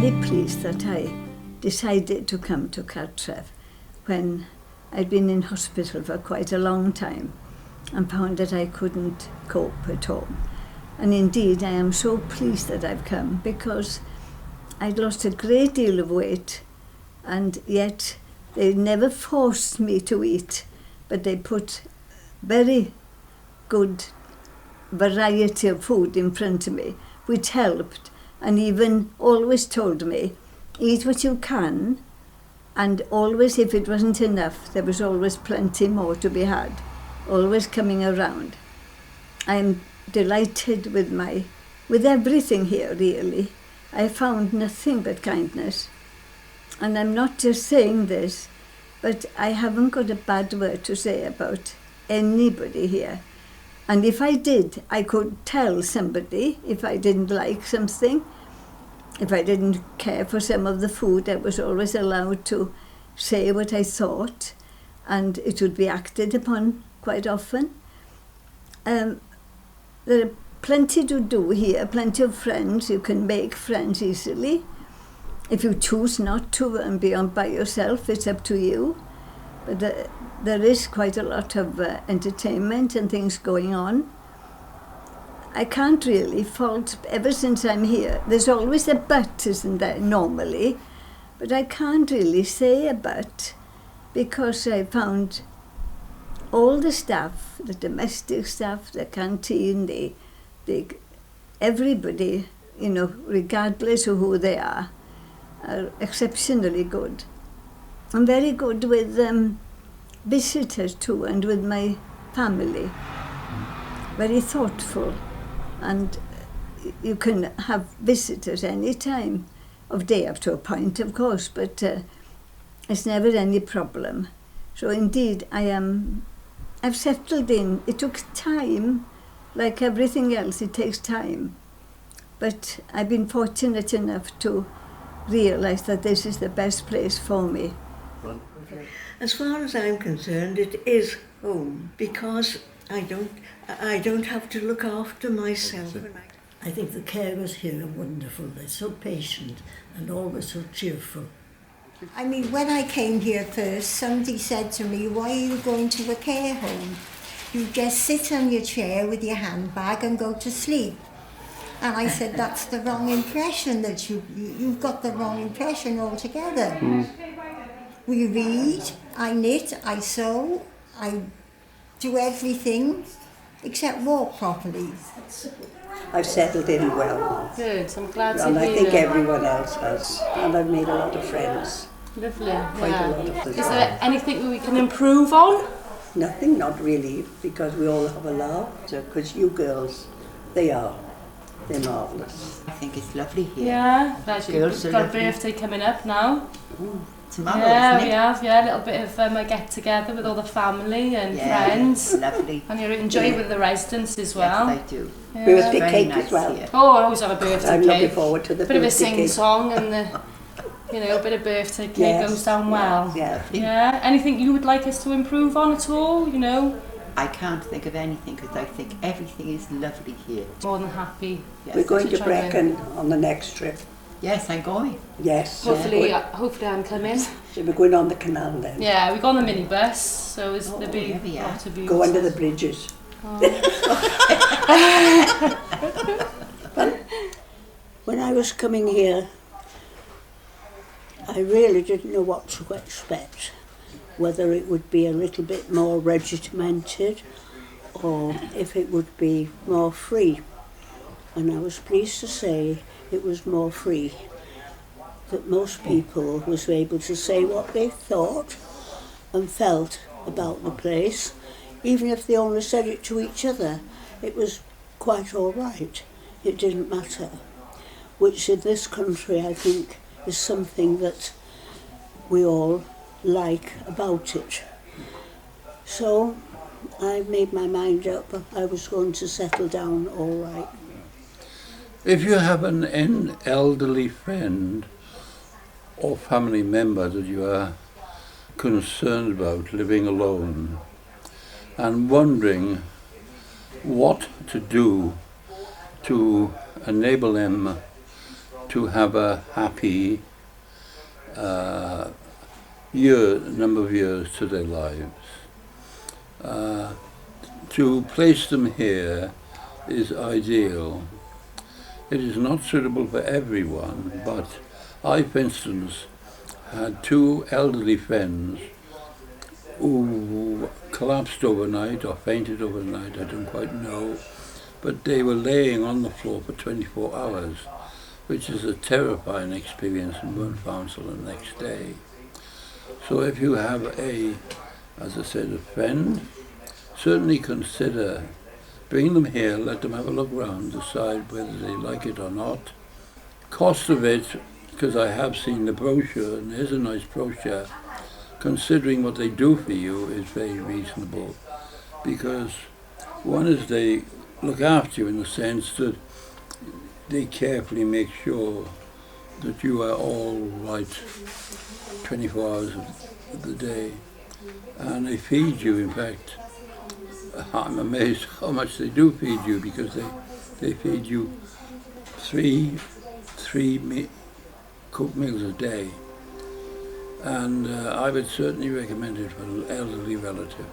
very pleased that I decided to come to Cartref when I'd been in hospital for quite a long time and found that I couldn't cope at home. And indeed, I am so pleased that I've come because I'd lost a great deal of weight, and yet they never forced me to eat, but they put very good variety of food in front of me, which helped, and even always told me, eat what you can, and always, if it wasn't enough, there was always plenty more to be had, always coming around. I'm delighted with everything here, really. I found nothing but kindness. And I'm not just saying this, but I haven't got a bad word to say about anybody here. And if I did, I could tell somebody if I didn't like something. If I didn't care for some of the food, I was always allowed to say what I thought, and it would be acted upon quite often. There are plenty to do here, plenty of friends. You can make friends easily. If you choose not to and be on by yourself, it's up to you. But there is quite a lot of entertainment and things going on. I can't really fault, ever since I'm here. There's always a but, isn't there, normally? But I can't really say a but, because I found all the staff, the domestic staff, the canteen, everybody, you know, regardless of who they are exceptionally good. I'm very good with visitors too, and with my family. Very thoughtful, and you can have visitors any time of day, up to a point, of course, but it's never any problem. So indeed, I've settled in. It took time, like everything else, it takes time. But I've been fortunate enough to realise that this is the best place for me. As far as I'm concerned, it is home, because I don't have to look after myself. I think the carers here are wonderful. They're so patient and always so cheerful. I mean, when I came here first, somebody said to me, "Why are you going to a care home? You just sit on your chair with your handbag and go to sleep." And I said, "That's the wrong impression, that you've got the wrong impression altogether." We read, I knit, I sew, I do everything except walk properly. I've settled in well. Good, I'm glad to hear. And I think everyone else has. And I've made a lot of friends. Lovely. Quite a lot of friends. Is there anything we can improve on? Nothing, not really, because we all have a laugh. Because you girls, they're marvellous. I think it's lovely here. Yeah, Girls we've are got a lovely. birthday coming up now. Tomorrow, Yeah, isn't we it? have, a little bit of a get together with all the family and friends. Lovely. And you enjoy with the residents as well. Yes, I do. Yeah. Birthday Very cake nice as well. here. Oh, I always have a birthday I'm cake. looking forward to the Bit of a birthday cake. sing-song and a bit of birthday cake Yes. goes down well. Yeah. Yeah. Anything you would like us to improve on at all, you know? I can't think of anything because I think everything is lovely here. More than happy. Yes. We're going to try and- Brecon on the next trip. Yes, I'm going. Yes. Hopefully I'm coming. So we're going on the canal then. Yeah, we go on the minibus, so there'll be yeah, yeah. a lot of views. Go under the bridges. Well, when I was coming here, I really didn't know what to expect. Whether it would be a little bit more regimented or if it would be more free. And I was pleased to say it was more free. That most people was able to say what they thought and felt about the place. Even if they only said it to each other, it was quite all right. It didn't matter. Which in this country, I think, is something that we all like about it. So I made my mind up. I was going to settle down all right. If you have an elderly friend or family member that you are concerned about living alone and wondering what to do to enable them to have a happy number of years to their lives. To place them here is ideal. It is not suitable for everyone, but I, for instance, had two elderly friends who collapsed overnight or fainted overnight, I don't quite know, but they were laying on the floor for 24 hours, which is a terrifying experience, and weren't found till the next day. So if you have as I said, a friend, certainly consider bring them here, let them have a look around, decide whether they like it or not. Cost of it, because I have seen the brochure, and there's a nice brochure, considering what they do for you is very reasonable, because one is they look after you in the sense that they carefully make sure that you are all right 24 hours of the day, and they feed you. In fact, I'm amazed how much they do feed you, because they feed you three cooked meals a day, and I would certainly recommend it for an elderly relative.